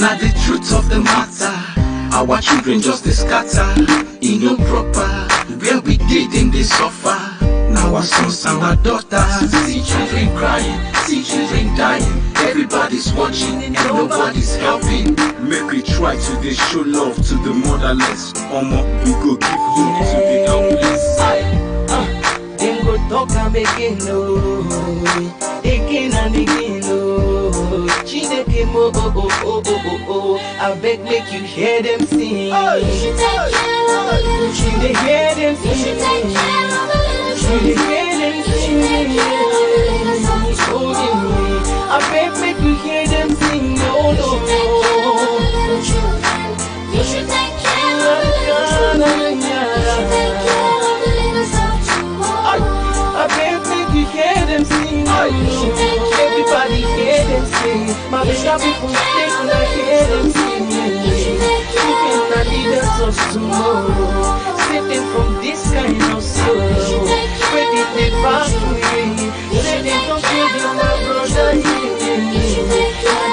not the truth of the matter. Our children just dey scatter, e no proper. Where we dey, them they suffer. Now our sons and our daughters, see children crying, see children dying. Everybody's watching and nobody's helping. Make we try to dey show love to the motherless. Omo, we go give hope to the helpless. Them go talk and again, no. Again and again, no. Chineke mo, I beg make you hear them sing. You should take care of the little You children. hear them You should take sing. care of the little You children. hear them You should take sing. care of the little sons. Oh, yeah. I beg make you hear them sing. No, You should take care of the little children. You should take care of the little children. You should take care of the little sons. I beg make you hear them sing. Everybody hear them sing. My bishop people they gonna hear them sing. You cannot lead us of tomorrow. Save them from this kind of sorrow. Where did they pass away? Let them don't kill them, my brother. And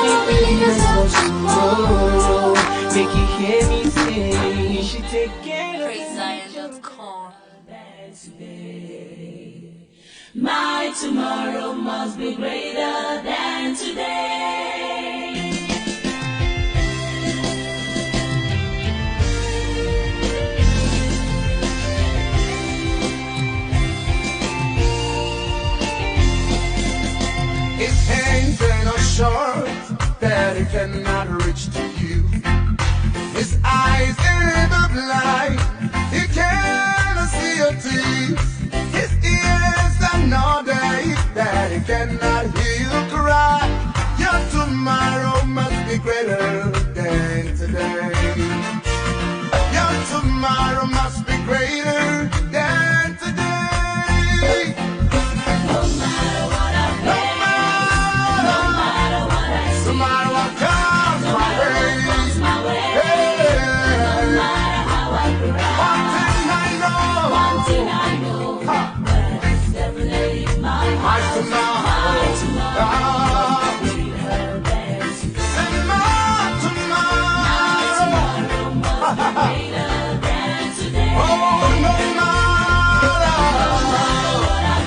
they will lead us of tomorrow. Make you hear me say, you should take care of PraiseZion.com. My tomorrow must be greater than today. His hands are not short that he cannot reach to you. His eyes are not blind, he cannot see your tears. His ears are not deaf that he cannot hear you cry. Your tomorrow must be greater than today. Your tomorrow must be greater than today. No matter what I face, no matter what I see, No matter what comes no my matter way, what comes my way, no hey, matter how I one cry, thing I know, one thing I know, that's definitely my my tomorrow, my tomorrow ah, must be greater than today. and my My tomorrow, tomorrow must be greater than today. oh, no matter,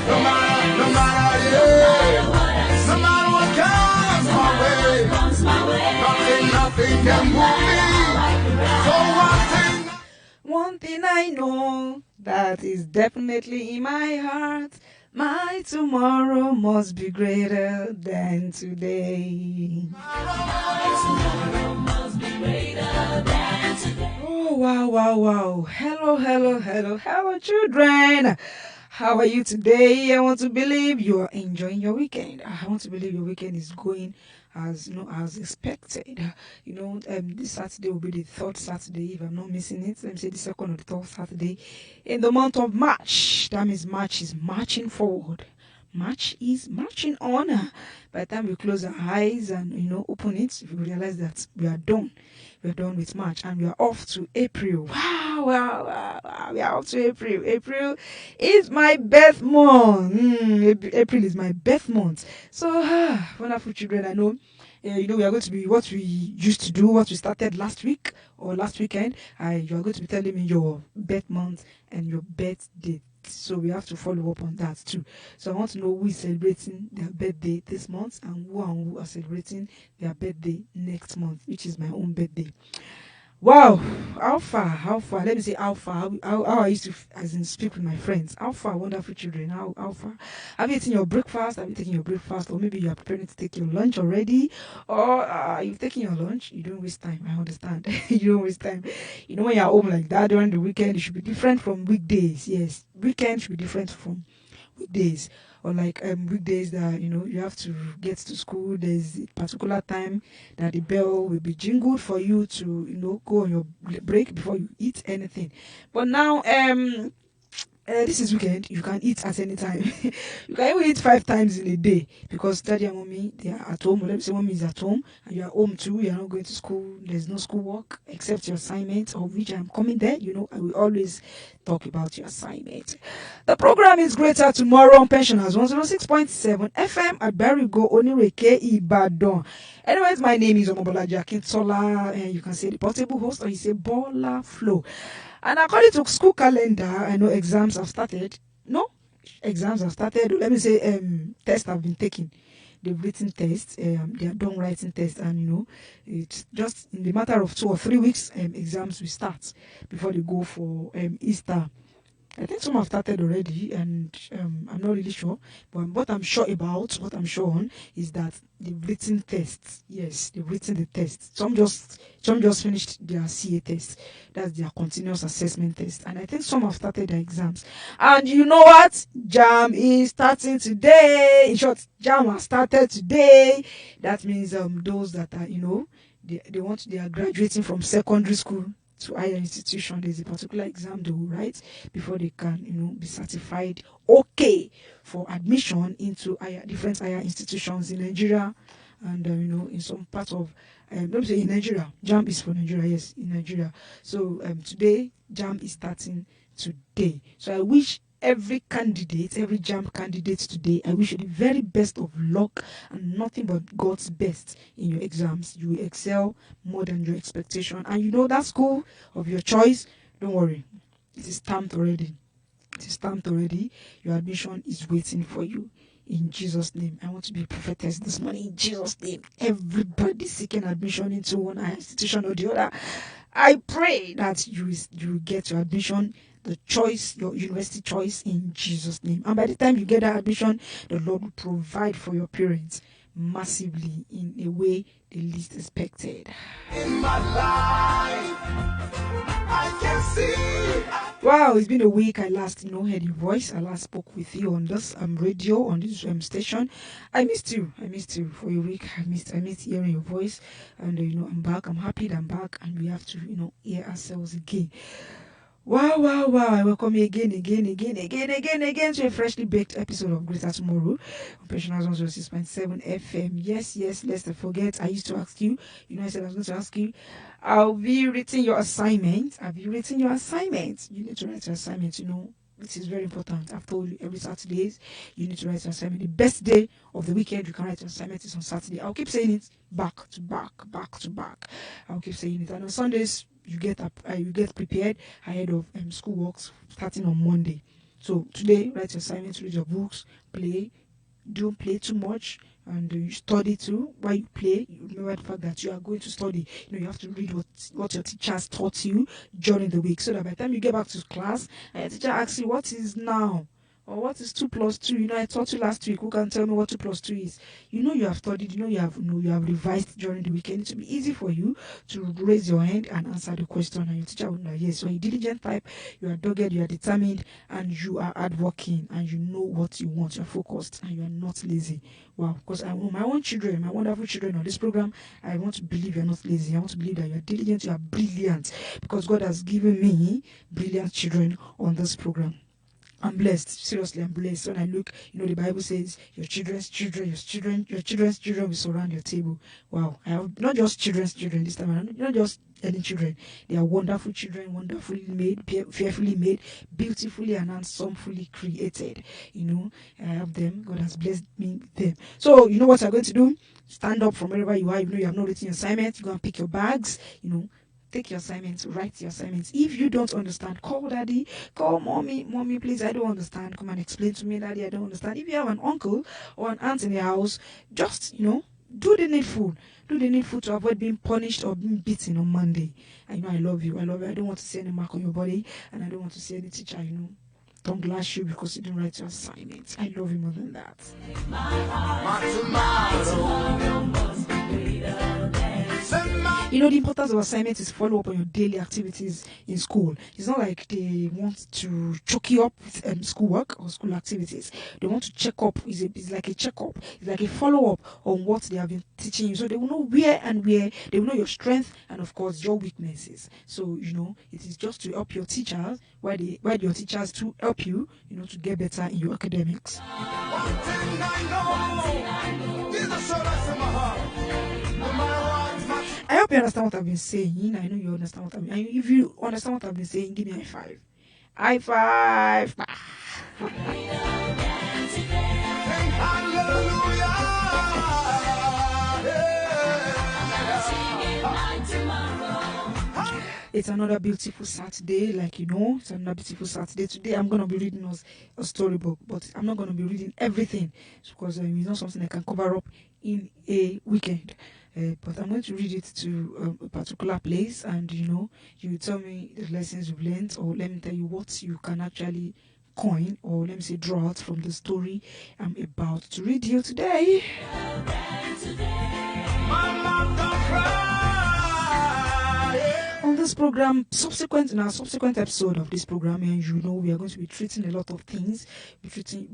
No matter no matter, yeah, what I see, no matter what comes my way, comes my way, nothing can move me. So one thing. One thing I know that is definitely in my heart. My tomorrow must be greater than today. tomorrow must be greater than today. Oh, wow, wow, wow. Hello, children. How are you today? I want to believe you are enjoying your weekend. I want to believe your weekend is going as as expected. This Saturday will be the third Saturday, if I'm not missing it. Let me say the second or the third Saturday in the month of March. That means March is marching forward. March is marching on. By the time we close our eyes and open it, we realize that we are done. We're done with March and we are off to April. Wow. We are off to April. April is my birth month. April is my birth month. So, wonderful children, I know. We are going to be what we used to do, what we started last week or last weekend. You are going to be telling me your birth month and your birth date. So we have to follow up on that too. So I want to know who is celebrating their birthday this month and who are celebrating their birthday next month, which is my own birthday. Wow, how far? Let me say how far. How I used to, as in, speak with my friends. How far, wonderful children? How far? Have you eaten your breakfast? Have you taken your breakfast? Or maybe you are preparing to take your lunch already? Or you've taken your lunch? You don't waste time. I understand. You don't waste time. When you're home like that during the weekend, it should be different from weekdays. Yes, weekend should be different from weekdays. Or like weekdays that you have to get to school. There's a particular time that the bell will be jingled for you to go on your break before you eat anything. But now This is weekend. You can eat at any time. You can even eat 5 times in a day because daddy and mommy they are at home. Or let me say mommy is at home and you are home too. You are not going to school. There's no school work except your assignment, of which I'm coming there. I will always talk about your assignment. The program is Greater Tomorrow on Pensioners 106.7 FM at Barigo Onireke Ibadan. Anyways, my name is BOLAJI AKINTOLA, and you can say the portable host or you say Bola Flow. And according to school calendar, I know exams have started. No, exams have started. Let me say tests have been taken. They've written tests. They are done writing tests, and it's just in the matter of 2 or 3 weeks. Exams will start before they go for Easter. I think some have started already, and I'm not really sure. But what I'm sure on, is that they've written tests. Yes, they've written the tests. Some just finished their CA test. That's their continuous assessment test. And I think some have started their exams. And you know what? JAM is starting today. In short, JAM has started today. That means those that are they are graduating from secondary school to higher institution. There's a particular exam they will write before they can be certified okay for admission into different higher institutions in Nigeria, and in some parts of let me say in Nigeria. JAM is for Nigeria, yes, in Nigeria. So today JAM is starting today. So I wish every JAM candidate today, I wish you the very best of luck and nothing but God's best in your exams. You will excel more than your expectation. And that school of your choice, don't worry, it is stamped already. It is stamped already. Your admission is waiting for you. In Jesus' name. I want to be a prophetess this morning. In Jesus' name. Everybody seeking admission into one institution or the other, I pray that you will get your admission, the choice, your university choice, in Jesus' name. And by the time you get that admission, the Lord will provide for your parents massively in a way they least expected. In my life, I can see. Wow, it's been a week. I last heard your voice. I last spoke with you on this radio, on this station. I missed you for a week. I missed hearing your voice, and I'm back. I'm happy that I'm back, and we have to hear ourselves again. Wow. I welcome you again to a freshly baked episode of Greater Tomorrow on Pensioners 106.7 FM. Yes, let's not forget. I used to ask you, I said I was going to ask you, have you written your assignment? You need to write your assignment, This is very important. I've told you every Saturdays, you need to write your assignment. The best day of the weekend you can write your assignment is on Saturday. I'll keep saying it back to back. I'll keep saying it. And on Sundays, you get prepared ahead of school works starting on Monday. So today, write your assignments, read your books, play. Don't play too much, and you study too. While you play, you remember the fact that you are going to study. You have to read what your teachers taught you during the week, so that by the time you get back to class and your teacher asks you what is now or what is 2 plus 2, I taught you last week. Who can tell me what 2 plus 2 is? You have studied. You have revised during the weekend. It will be easy for you to raise your hand and answer the question, and your teacher will know. Yes, you're a diligent type. You are dogged. You are determined, and you are hardworking, and you know what you want. You're focused, and you are not lazy. Wow! Because I want my own children, my wonderful children on this program. I want to believe you're not lazy. I want to believe that you are diligent. You are brilliant, because God has given me brilliant children on this program. I'm blessed. Seriously, I'm blessed. When I look, the Bible says your children's children will surround your table. Wow. I have not just children's children this time around, not just any children. They are wonderful children, wonderfully made, fearfully made, beautifully and handsomely created. I have them. God has blessed me with them. So, you know what you're going to do? Stand up from wherever you are. You have not written your assignment. You go and pick your bags, take your assignments, write your assignments. If you don't understand, call daddy, call mommy, please, I don't understand. Come and explain to me, daddy, I don't understand. If you have an uncle or an aunt in the house, just, do the needful. Do the needful to avoid being punished or being beaten on Monday. I love you. I don't want to see any mark on your body, and I don't want to see any teacher, don't lash you because you didn't write your assignments. I love you more than that. the importance of assignment is follow up on your daily activities in school. It's not like they want to choke you up with schoolwork or school activities. They want to check up. It's like a checkup. It's like a follow up on what they have been teaching you. So they will know where and where. They will know your strength and of course your weaknesses. So it is just to help your teachers. Why your teachers to help you, to get better in your academics. One thing I know, Jesus showed us in my heart. No matter what my I hope you understand what I've been saying. I know you understand what I've been. If you understand what I've been saying, give me a high five. High five. It's another beautiful Saturday, it's another beautiful Saturday. Today I'm going to be reading us a storybook, but I'm not going to be reading everything because it's not something I can cover up in a weekend. But I'm going to read it to a particular place, and you tell me the lessons you've learned, or let me tell you what you can actually coin, or let me say draw out from the story I'm about to read you today. On this program, in our subsequent episode of this program, and we are going to be treating a lot of things. We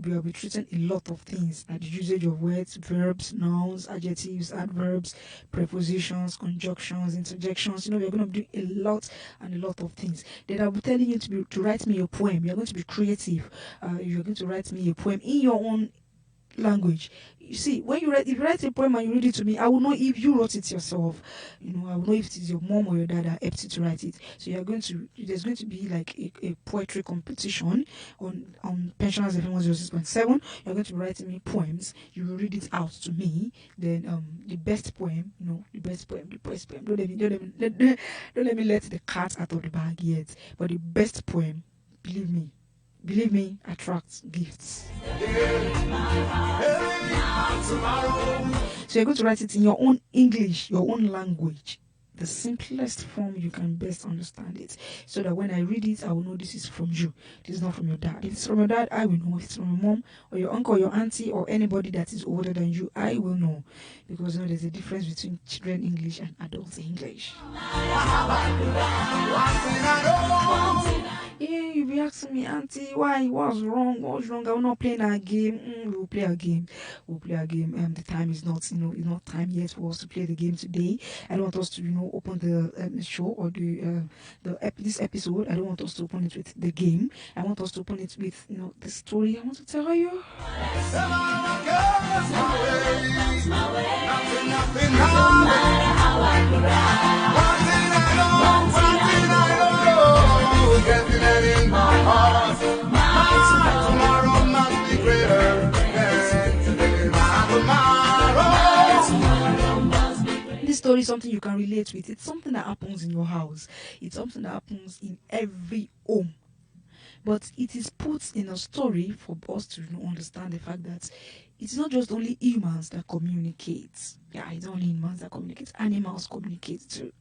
will be treating a lot of things, like the usage of words, verbs, nouns, adjectives, adverbs, prepositions, conjunctions, interjections. We are going to do a lot of things. Then I'll be telling you to write me a poem. You're going to be creative. You're going to write me a poem in your own language. You see, if you write a poem and you read it to me, I will know if you wrote it yourself. I will know if it is your mom or your dad that helped you to write it. So there's going to be like a poetry competition on Pensioners FM 106.7. You're going to be writing me poems. You will read it out to me. Then the best poem. Don't let me let the cat out of the bag yet. But the best poem, believe me, attracts gifts. So you're going to write it in your own English, your own language, the simplest form you can best understand it, so that when I read it, I will know this is from you. This is not from your dad. If it's from your dad, I will know. If it's from your mom or your uncle or your auntie or anybody that is older than you, I will know, because there's a difference between children English and adult English. Yeah, you'll be asking me, auntie, what's wrong? I will not playing a game. We'll play a game. The time is not, it's not time yet for us to play the game today. I don't want us to, open the show or this episode. I don't want us to open it with the game. I want us to open it with, the story I want to tell you. In my heart, tomorrow must be greater than today. This story is something you can relate with. It's something that happens in your house. It's something that happens in every home. But it is put in a story for us to understand the fact that it's not just only humans that communicate. Yeah, it's not only humans that communicate. Animals communicate too.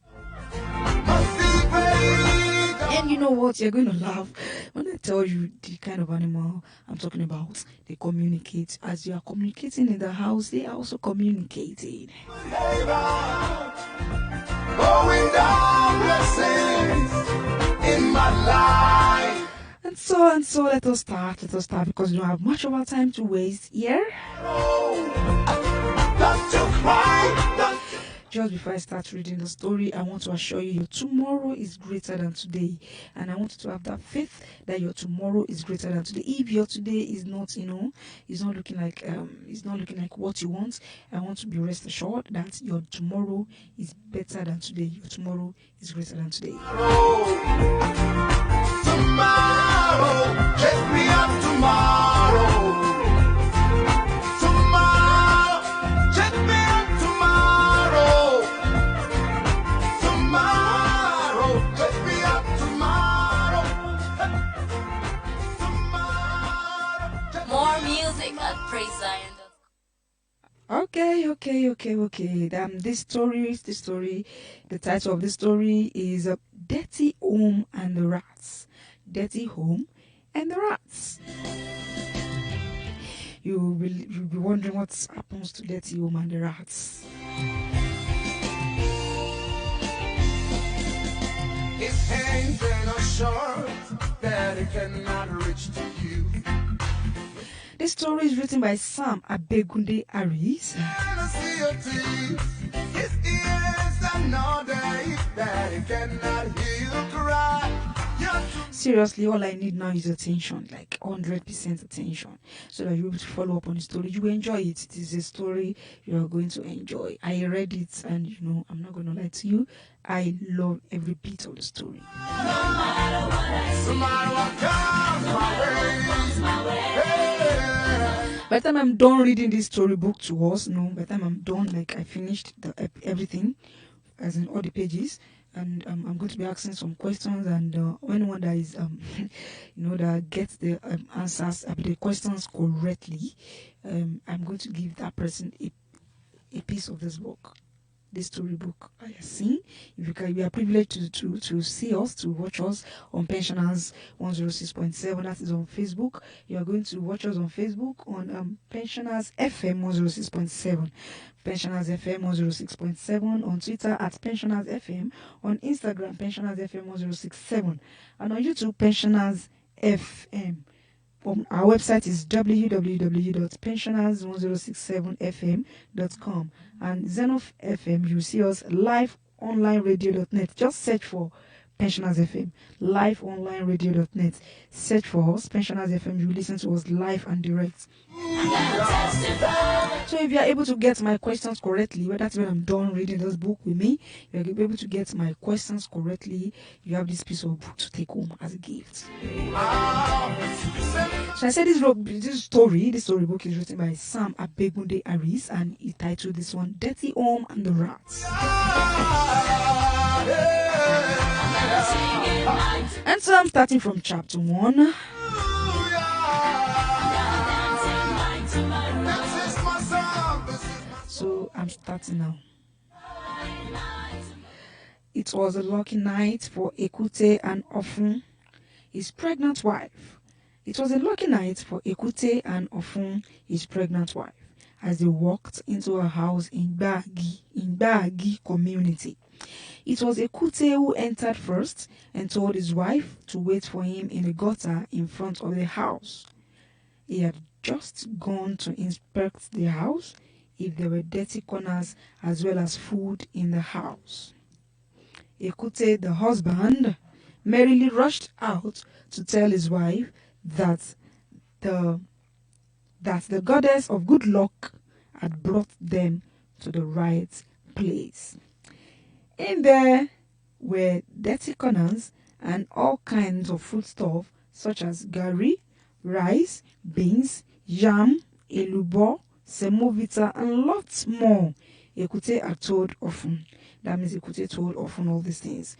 And you know what? You're going to laugh when I tell you the kind of animal I'm talking about. They communicate. As you are communicating in the house, they are also communicating. Going down blessings in my life. And so let us start because we don't have much of our time to waste here. Don't you cry. Just before I start reading the story, I want to assure you your tomorrow is greater than today. And I want you to have that faith that your tomorrow is greater than today. If your today is not, it's not looking like what you want, I want to be rest assured that your tomorrow is better than today. Your tomorrow is greater than today. Tomorrow, take me up tomorrow. Okay. This story. The title of this story is "Dirty Home and the Rats." Dirty Home and the Rats. You'll be wondering what happens to Dirty Home and the Rats. Ain't there no shore that it cannot reach to you? This story is written by Sam Abegunde Aris. And I see your teeth. His ears are no day that he cannot hear you cry. You're too Seriously, all I need now is attention, like 100% attention, so that you'll be able to follow up on the story. You will enjoy it. It is a story you are going to enjoy. I read it, and you know, I'm not going to lie to you. I love every bit of the story. no matter what comes my way. Hey. By the time I'm done reading this storybook to us, no, by the time I'm done, like I finished everything, as in all the pages, and I'm going to be asking some questions, and anyone that is, that gets the answers, the questions correctly, I'm going to give that person a piece of this book. This storybook I have seen. If you are privileged to see us, to watch us on Pensioners 106.7, that is on Facebook. You are going to watch us on Facebook on Pensioners FM 106.7, Pensioners FM 106.7, on Twitter at Pensioners FM, on Instagram Pensioners FM 106.7, and on YouTube Pensioners FM. Our website is www.pensioners1067fm.com, and Zenith FM. You see us live online radio.net. Just search for Pensioners FM, live online radio.net. Search for us, Pensioners FM. You listen to us live and direct. So if you are able to get my questions correctly, well, that's when I'm done reading this book with me. If you are able to get my questions correctly, you have this piece of book to take home as a gift. So I said this storybook is written by Sam Abegunde Aris, and he titled this one Dirty Home and the Rats. And so I'm starting from chapter 1. So I'm starting now. It was a lucky night for Ekute and Ofun, his pregnant wife. It was a lucky night for Ekute and Ofun, his pregnant wife, as they walked into a house in Bagi community. It was Ekute who entered first and told his wife to wait for him in the gutter in front of the house. He had just gone to inspect the house if there were dirty corners as well as food in the house. Ekute, the husband, merrily rushed out to tell his wife that the goddess of good luck had brought them to the right place. In there were dirty corners and all kinds of foodstuff such as gari, rice, beans, yam, elubo, semovita, and lots more. Ekute had told Ofun. That means Ekute told Ofun all these things.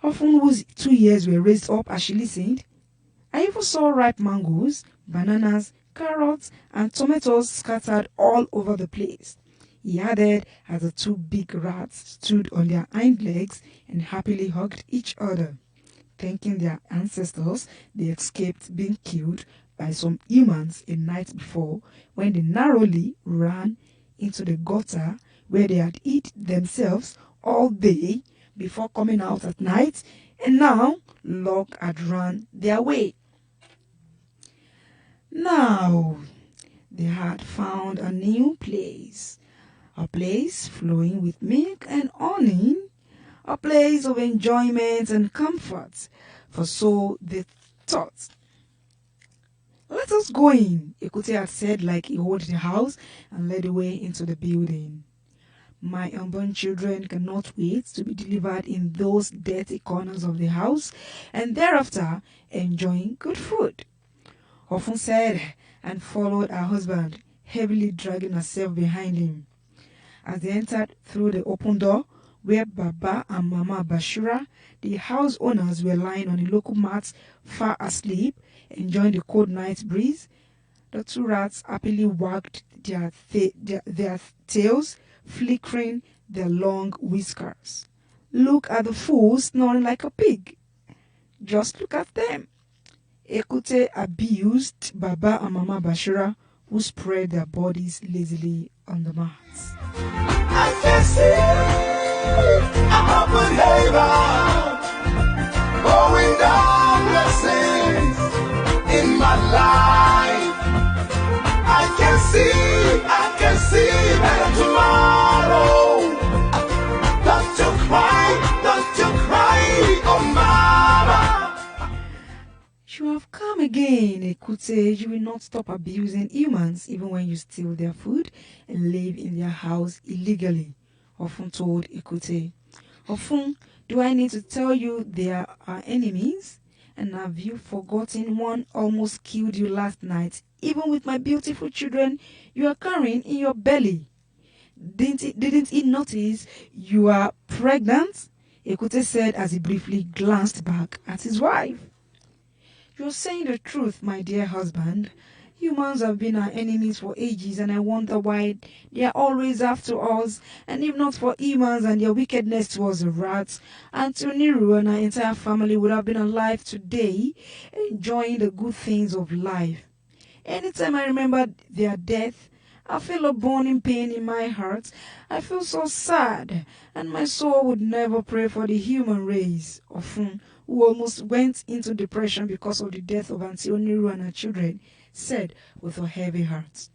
Ofun, whose 2 years were raised up as she listened. I even saw ripe mangoes, bananas, carrots, and tomatoes scattered all over the place. He added as the two big rats stood on their hind legs and happily hugged each other, thanking their ancestors they escaped being killed by some humans a night before when they narrowly ran into the gutter where they had hid themselves all day before coming out at night, and now luck had run their way. Now they had found a new place, a place flowing with milk and honey, a place of enjoyment and comfort, for so they thought. Let us go in, Ekute had said, like he held the house and led the way into the building. My unborn children cannot wait to be delivered in those dirty corners of the house and thereafter enjoying good food. Ofun said, and followed her husband, heavily dragging herself behind him. As they entered through the open door, where Baba and Mama Bashira, the house owners, were lying on the local mats, far asleep, enjoying the cold night breeze, the two rats happily wagged their tails, flickering their long whiskers. Look at the fool snoring like a pig. Just look at them. Ekute abused Baba and Mama Bashira, who spread their bodies lazily on the mats. I can see a open haven. I can see better tomorrow. Don't you cry, oh mama. You have come again, Ekute. You will not stop abusing humans even when you steal their food and live in their house illegally. Often told Ekute. Often, do I need to tell you they are our enemies? And have you forgotten one almost killed you last night, even with my beautiful children you are carrying in your belly? Didn't he notice you are pregnant? Ekute said as he briefly glanced back at his wife. You're saying the truth, my dear husband. Humans have been our enemies for ages, and I wonder why they are always after us. And if not for humans and their wickedness towards the rats, Antoniru and our entire family would have been alive today, enjoying the good things of life. Anytime I remember their death, I feel a burning pain in my heart. I feel so sad, and my soul would never pray for the human race, often who almost went into depression because of the death of Auntie Oniru and her children, said with a heavy heart.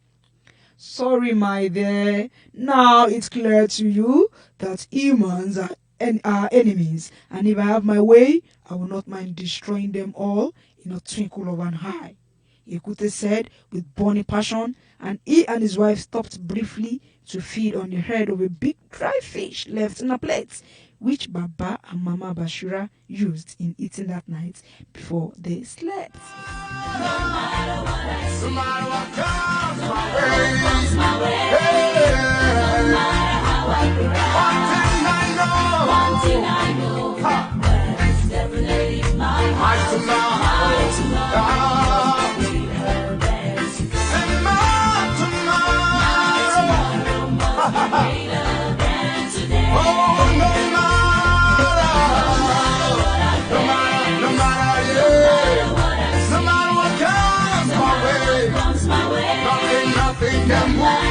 Sorry, my dear. Now it's clear to you that humans are our enemies, and if I have my way, I will not mind destroying them all in a twinkle of an eye. Ekute said with burning passion, and he and his wife stopped briefly to feed on the head of a big dry fish left in a plate, which Baba and Mama Bashira used in eating that night before they slept. No matter what comes my way, hey, No matter how I cry, one thing I know, that is definitely my my tomorrow, we are there to and my tomorrow, greater than today. oh, no matter what comes my way, nothing can move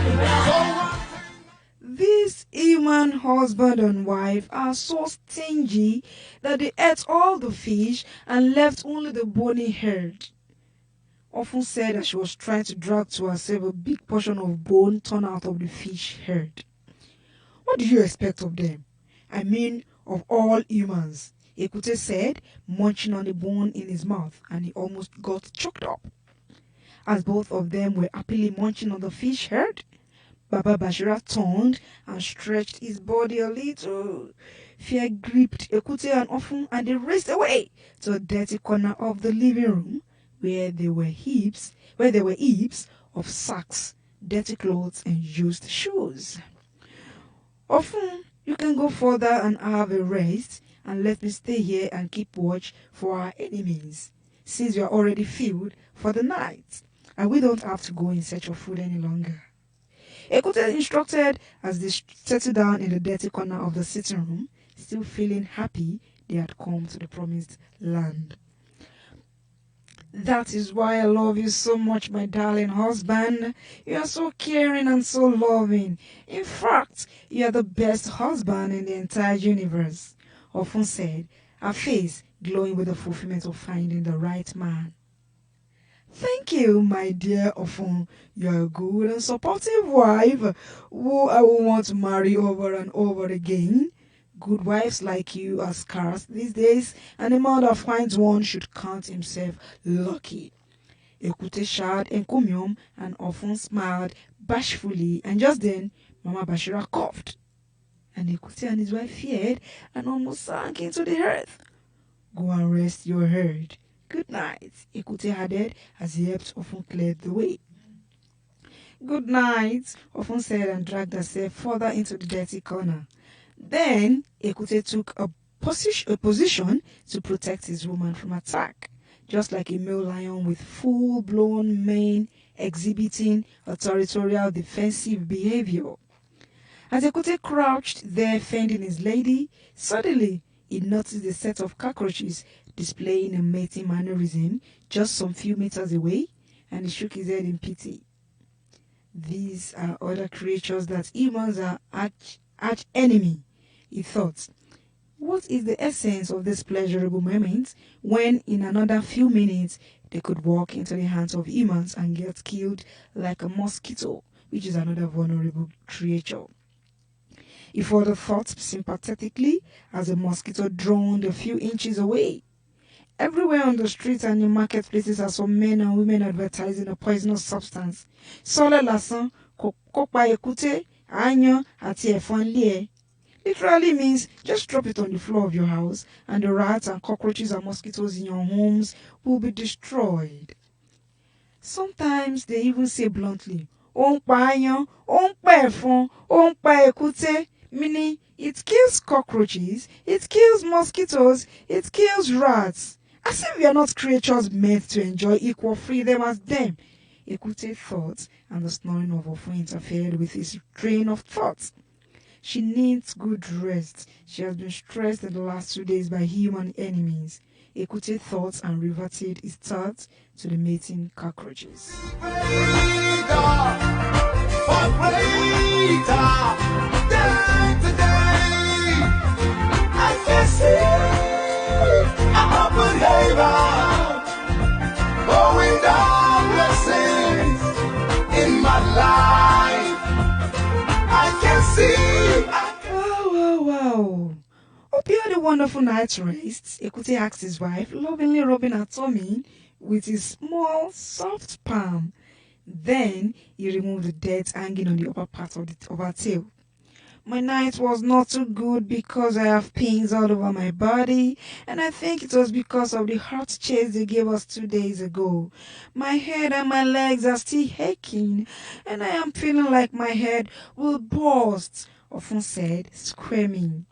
me. So This human husband and wife are so stingy that they ate all the fish and left only the bony head. Often said that she was trying to drag to herself a big portion of bone torn out of the fish head. What do you expect of them? I mean, of all humans. Ekute said, munching on the bone in his mouth, and he almost got choked up. As both of them were happily munching on the fish head, Baba Bashira turned and stretched his body a little. Fear gripped Ekute and Ofun, and they raced away to a dirty corner of the living room where there were heaps of sacks, dirty clothes, and used shoes. Ofun, you can go further and have a rest, and let me stay here and keep watch for our enemies, since we are already filled for the night, and we don't have to go in search of food any longer. Ekute instructed as they settled down in the dirty corner of the sitting room, still feeling happy they had come to the promised land. That is why I love you so much, my darling husband. You are so caring and so loving. In fact, you are the best husband in the entire universe, Often said, her face glowing with the fulfillment of finding the right man. Thank you, my dear Ofun. You are a good and supportive wife who I will want to marry over and over again. Good wives like you are scarce these days, and a man that finds one should count himself lucky. Ekute showered encomium and Ofun smiled bashfully, and just then Mama Bashira coughed, and Ekute and his wife feared and almost sank into the earth. Go and rest your head. Good night, Ekute added as he helped Ofun clear the way. Good night, Ofun said and dragged herself further into the dirty corner. Then Ekute took a position to protect his woman from attack, just like a male lion with full-blown mane exhibiting a territorial defensive behavior. As Ekute crouched there fending his lady, suddenly he noticed a set of cockroaches displaying a mating mannerism just some few meters away, and he shook his head in pity. These are other creatures that humans are arch enemy, he thought. What is the essence of this pleasurable moment when in another few minutes They could walk into the hands of humans and get killed like a mosquito, which is another vulnerable creature. If other thought sympathetically as a mosquito droned a few inches away. Everywhere on the streets and in marketplaces are some men and women advertising a poisonous substance. Sole lasan, kopa ekute, ayan, ati efon lie. Literally means just drop it on the floor of your house and the rats and cockroaches and mosquitoes in your homes will be destroyed. Sometimes they even say bluntly, ó ń pa aáyán, ó ń pa ẹ̀fọn, ó ń pa èkúté, meaning it kills cockroaches, it kills mosquitoes, it kills rats. As if we are not creatures meant to enjoy equal freedom as them. Ekute thought, and the snoring of Ofun interfered with his train of thought. She needs good rest. She has been stressed in the last 2 days by human enemies. Ekute thought and reverted his thoughts to the mating cockroaches. Wow. Hope you had a wonderful night's rest. Ekute asked his wife, lovingly rubbing her tummy with his small, soft palm. Then he removed the dirt hanging on the upper part of her tail. My night was not too good because I have pains all over my body, and I think it was because of the hot chase they gave us 2 days ago. My head and my legs are still aching, and I am feeling like my head will burst, Ofun said, screaming.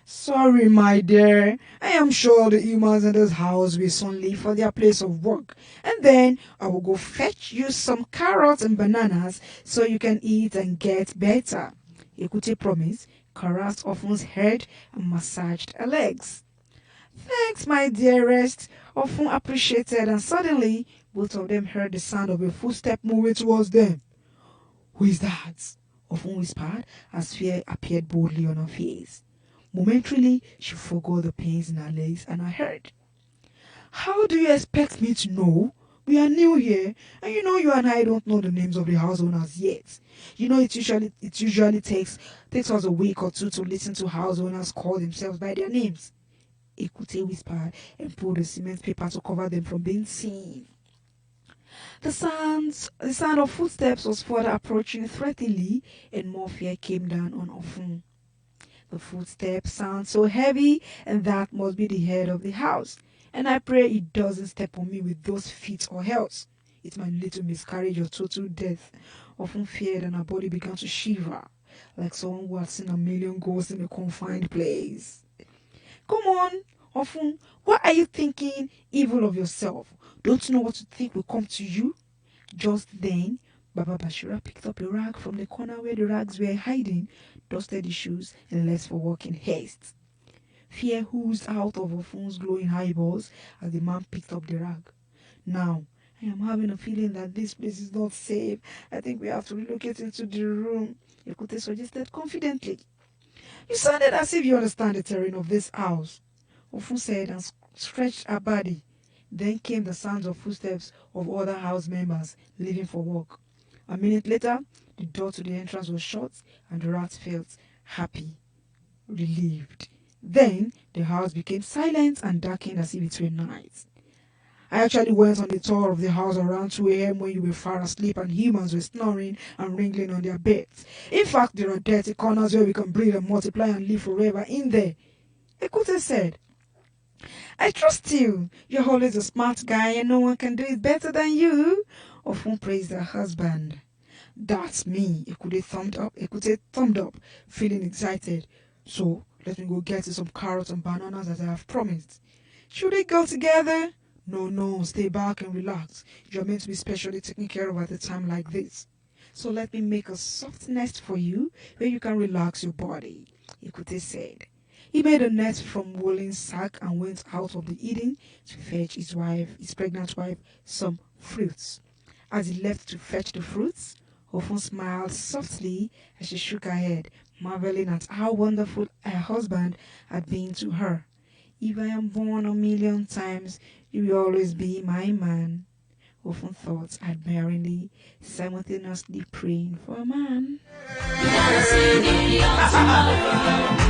Sorry, my dear. I am sure the humans in this house will soon leave for their place of work, and then I will go fetch you some carrots and bananas so you can eat and get better. Ekute promised, caressed Ofun's head and massaged her legs. Thanks, my dearest. Ofun appreciated, and suddenly both of them heard the sound of a footstep moving towards them. Who is that? Ofun whispered as fear appeared boldly on her face. Momentarily, she forgot the pains in her legs and her head. How do you expect me to know? We are new here, and you and I don't know the names of the house owners yet. It usually takes us a week or two to listen to house owners call themselves by their names. Ekute whispered and pulled the cement paper to cover them from being seen. The sound of footsteps was further approaching threateningly, and more fear came down on Ofun. The footsteps sound so heavy, and that must be the head of the house. And I pray it doesn't step on me with those feet or else it might lead to miscarriage or total death. Ofun feared, and her body began to shiver, like someone who had seen a million ghosts in a confined place. Come on, Ofun, why are you thinking evil of yourself? Don't you know what to think will come to you? Just then, Baba Bashira picked up a rag from the corner where the rags were hiding, dusted the shoes, and left for work in haste. Fear oozed out of Ofun's glowing eyeballs as the man picked up the rag. Now, I am having a feeling that this place is not safe. I think we have to relocate into the room, Ekute suggested confidently. You sounded as if you understand the terrain of this house, Ofun said and stretched her body. Then came the sounds of footsteps of other house members leaving for work. A minute later, the door to the entrance was shut and the rats felt happy, relieved. Then the house became silent and darkened as if it were night. I actually went on a tour of the house around 2 a.m. when you were far asleep and humans were snoring and wriggling on their beds. In fact, there are dirty corners where we can breathe and multiply and live forever in there, Ekute said. I trust you. You're always a smart guy and no one can do it better than you, Ofun praised her husband. That's me, Ekute thumbed up, feeling excited. So, let me go get you some carrots and bananas as I have promised. Should we go together? No, stay back and relax. You're meant to be specially taken care of at a time like this. So let me make a soft nest for you where you can relax your body, Ekute said. He made a nest from woolen sack and went out of the Eden to fetch his pregnant wife, some fruits. As he left to fetch the fruits, Ofun smiled softly as she shook her head, marveling at how wonderful her husband had been to her. If I am born 1,000,000 times, You will always be my man. Often thoughts admiringly, simultaneously praying for a man.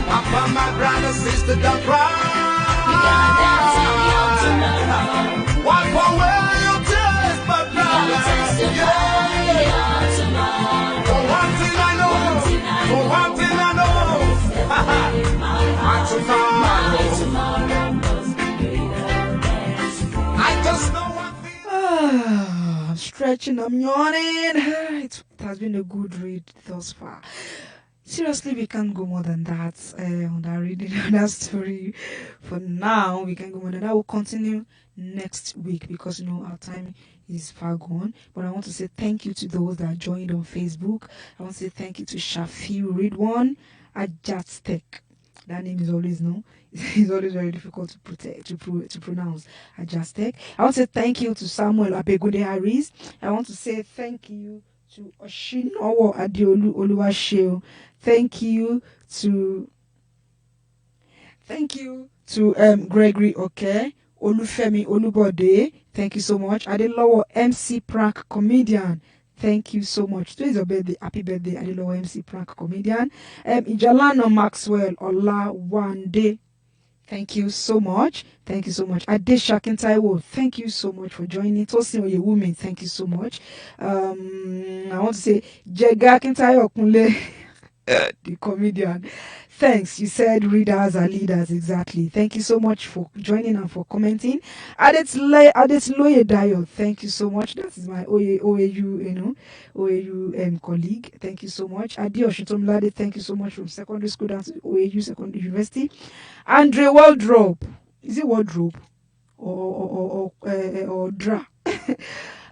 I'm for my brother, sister, don't cry. Wipe away your tears, but brother, for one thing I know, my tomorrow, I just know one thing. I'm stretching, I'm yawning. It has been a good read thus far. Seriously, we can't go more than that on that reading of that story. For now, we can go more than that. We'll continue next week because our time is far gone. But I want to say thank you to those that joined on Facebook. I want to say thank you to Shafi Ridwan Ajatstek. That name is always it's always very difficult to pronounce. Ajatstek. I want to say thank you to Samuel Abegode Harris. I want to say thank you to Oshinowo Adeolu Oluwasheo. Thank you to Gregory Oke, Olufemi Olubode. Thank you so much. Adelowo MC Prank Comedian. Thank you so much. Today is your birthday. Happy birthday, Adelowo MC Prank Comedian. Ijalano Maxwell Olawande. Thank you so much. Thank you so much. Adesha Kintaiwo, thank you so much for joining. Tosin Oyewumi, thank you so much. I want to say Jega Kintaiwo Kunle, the comedian. Thanks. You said readers are leaders. Exactly. Thank you so much for joining and for commenting. Adetsloye Dayo, thank you so much. That is my OAU, colleague. Thank you so much. Adio Shitomlade, thank you so much from secondary school down to OAU Secondary University. Andre Wardrobe. Is it Wardrobe? Or Dra?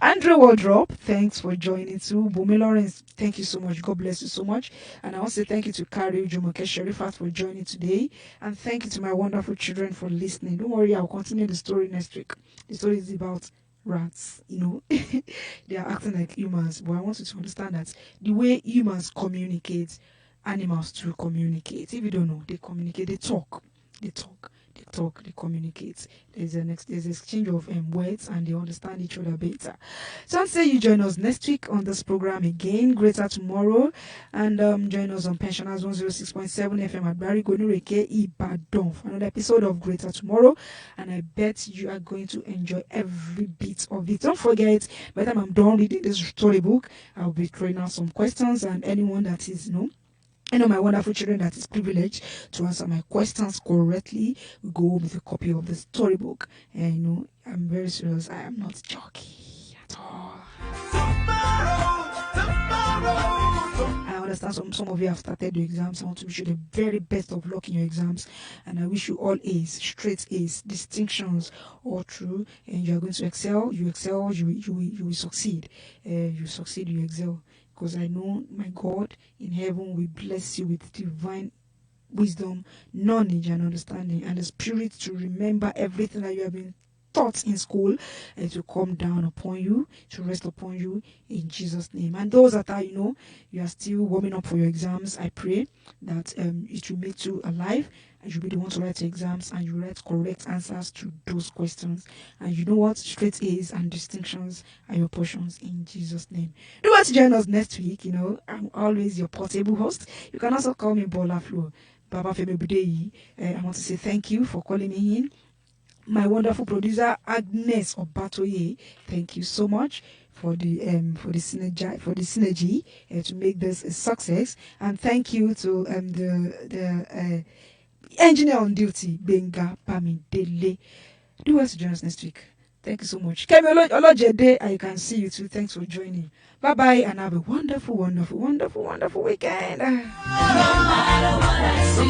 Andre Wardrobe, thanks for joining too. Bumi Lawrence, thank you so much. God bless you so much. And I want to say thank you to Kari Jumoke Sherifat for joining today. And thank you to my wonderful children for listening. Don't worry, I'll continue the story next week. The story is about rats. They are acting like humans. But I want you to understand that the way humans communicate, animals too communicate. If you don't know, they communicate, they talk, they communicate. There's exchange of words and they understand each other better. So I'll say you join us next week on this program again, Greater Tomorrow, and join us on Pensioners 106.7 FM at Barry Gonureke Ibadan for another episode of Greater Tomorrow, and I bet you are going to enjoy every bit of it. Don't forget, by the time I'm done reading this storybook, I'll be throwing out some questions, and anyone that is my wonderful children that is privileged to answer my questions correctly will go home with a copy of the storybook. And I'm very serious. I am not joking at all. I understand some of you have started your exams. I want to wish you the very best of luck in your exams, and I wish you all A's, straight A's, distinctions, all through, and you are going to excel. You excel. You will succeed. You succeed. You excel. Because I know my God in heaven will bless you with divine wisdom, knowledge, and understanding, and the spirit to remember everything that you have been taught in school, and to come down upon you, to rest upon you in Jesus' name. And those that are, you are still warming up for your exams, I pray that it will make you alive, and you'll be the one to write your exams, and you write correct answers to those questions. And you know what? Straight A's and distinctions are your portions in Jesus' name. Do want to join us next week. I'm always your portable host. You can also call me Bola Flo, Baba Femi Budeyi. I want to say thank you for calling me in. My wonderful producer Agnes Obatoye, thank you so much for the synergy to make this a success, and thank you to the engineer on duty Benga Pamidele. Do us to join us next week. Thank you so much. Kemi Olojede, I can see you too. Thanks for joining. Bye bye, and have a wonderful, wonderful, wonderful, wonderful weekend. No matter what I see,